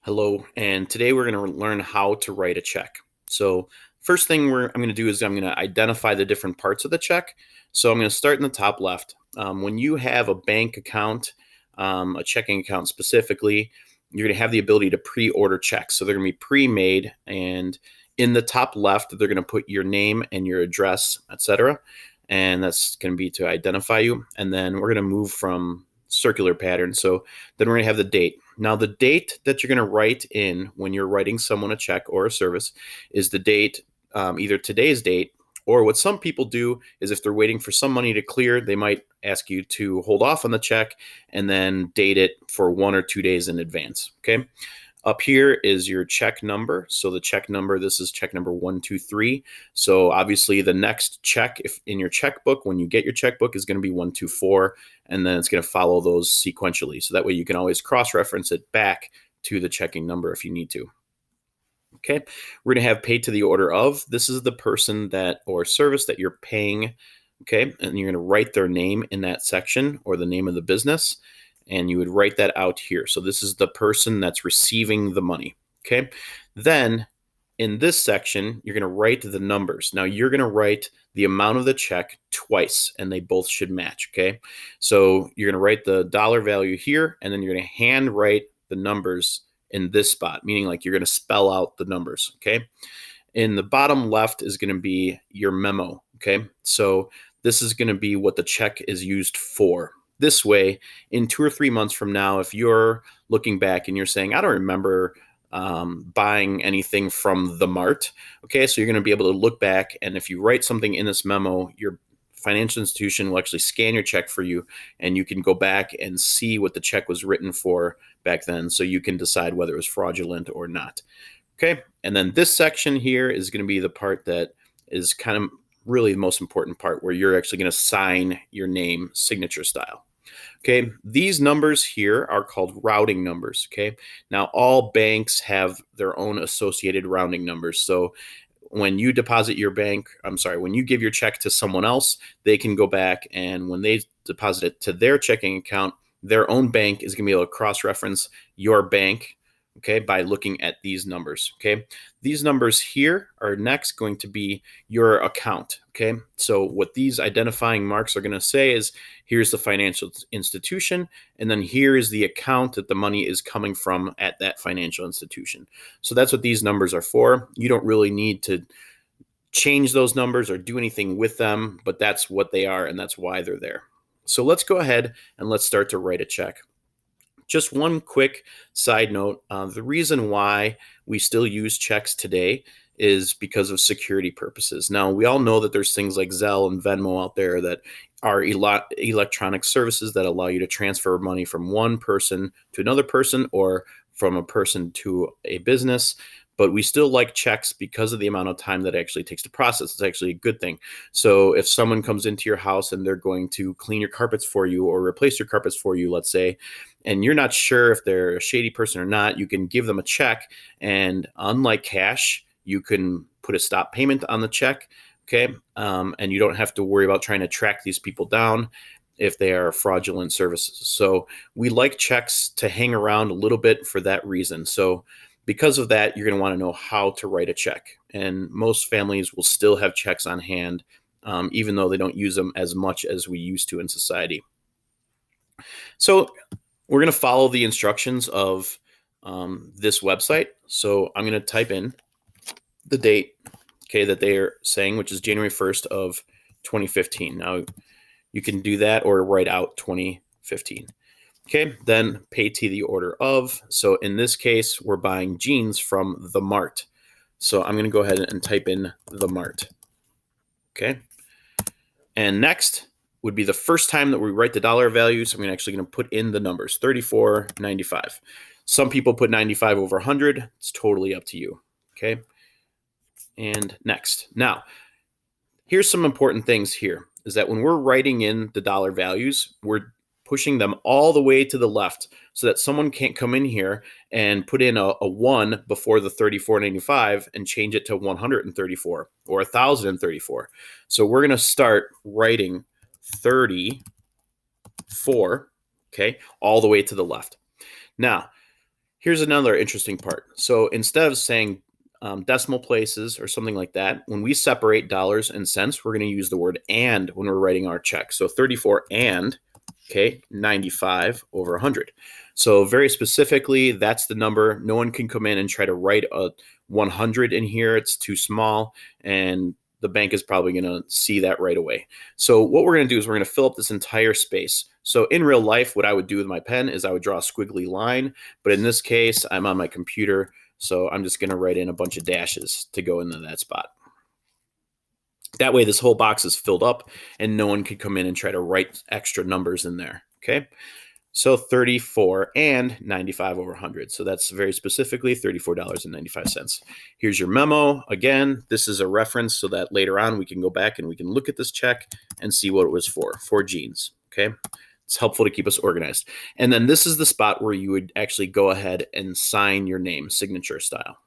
Hello, and today we're going to learn how to write a check. So, first thing I'm going to do is I'm going to identify the different parts of the check. So, I'm going to start in the top left. When you have a bank account, a checking account specifically, you're going to have the ability to pre-order checks. So, they're going to be pre-made, and in the top left, they're going to put your name and your address, etc. And that's going to be to identify you. And then we're going to move from circular pattern. So then we're going to have the date. Now, the date that you're going to write in when you're writing someone a check or a service is the date, either today's date, or what some people do is if they're waiting for some money to clear, they might ask you to hold off on the check and then date it for 1 or 2 days in advance. Okay. Up here is your check number. So the check number, this is check number 123. So obviously the next check, if in your checkbook, when you get your checkbook, is going to be 124, and then it's going to follow those sequentially. So that way you can always cross-reference it back to the checking number if you need to. Okay, we're going to have paid to the order of. This is the person that or service that you're paying. Okay, and you're going to write their name in that section or the name of the business, and you would write that out here. So this is the person that's receiving the money. Okay, then in this section, you're going to write the numbers. Now you're going to write the amount of the check twice, and they both should match. Okay, so you're going to write the dollar value here, and then you're going to hand write the numbers in this spot, meaning like you're going to spell out the numbers. Okay, in the bottom left is going to be your memo. Okay, so this is going to be what the check is used for. This way, in 2 or 3 months from now, if you're looking back and you're saying, I don't remember buying anything from the Mart, okay, so you're going to be able to look back, and if you write something in this memo, your financial institution will actually scan your check for you, and you can go back and see what the check was written for back then, so you can decide whether it was fraudulent or not. Okay, and then this section here is going to be the part that is kind of really the most important part, where you're actually going to sign your name signature style. Okay, these numbers here are called routing numbers. Okay, now all banks have their own associated rounding numbers. So when you deposit your when you give your check to someone else, they can go back, and when they deposit it to their checking account, their own bank is going to be able to cross-reference your bank, okay, by looking at these numbers. Okay, these numbers here are next going to be your account. Okay, so what these identifying marks are going to say is, here's the financial institution, and then here is the account that the money is coming from at that financial institution. So that's what these numbers are for. You don't really need to change those numbers or do anything with them, but that's what they are, and that's why they're there. So let's go ahead and let's start to write a check. Just one quick side note, the reason why we still use checks today is because of security purposes. Now, we all know that there's things like Zelle and Venmo out there that are electronic services that allow you to transfer money from one person to another person or from a person to a business. But we still like checks because of the amount of time that it actually takes to process. It's actually a good thing. So if someone comes into your house and they're going to clean your carpets for you or replace your carpets for you, let's say, and you're not sure if they're a shady person or not, you can give them a check. And unlike cash, you can put a stop payment on the check. Okay. And you don't have to worry about trying to track these people down if they are fraudulent services. So we like checks to hang around a little bit for that reason. So because of that, you're going to want to know how to write a check. And most families will still have checks on hand, even though they don't use them as much as we used to in society. So we're going to follow the instructions of this website. So I'm going to type in the date, okay, that they are saying, which is January 1st of 2015. Now, you can do that or write out 2015. Okay, then pay to the order of. So in this case, we're buying jeans from the Mart. So I'm going to go ahead and type in the Mart. Okay, and next would be the first time that we write the dollar value. So I'm actually going to put in the numbers, $34.95. Some people put 95 over 100. It's totally up to you. Okay, and next. Now, here's some important things here, is that when we're writing in the dollar values, we're pushing them all the way to the left so that someone can't come in here and put in a 1 before the 34.95 and change it to 134 or 1,034. So we're going to start writing 34, okay, all the way to the left. Now, Here's another interesting part. So instead of saying decimal places or something like that, when we separate dollars and cents, we're going to use the word and when we're writing our check. So 34 and, okay, 95 over 100. So very specifically, that's the number. No one can come in and try to write a 100 in here. It's too small, and the bank is probably going to see that right away. So what we're going to do is we're going to fill up this entire space. So in real life, what I would do with my pen is I would draw a squiggly line, but in this case, I'm on my computer, so I'm just going to write in a bunch of dashes to go into that spot. That way, this whole box is filled up, and no one could come in and try to write extra numbers in there, okay? So 34 and 95 over 100. So that's very specifically $34.95. Here's your memo. Again, this is a reference so that later on we can go back and we can look at this check and see what it was for jeans, okay? It's helpful to keep us organized. And then this is the spot where you would actually go ahead and sign your name, signature style.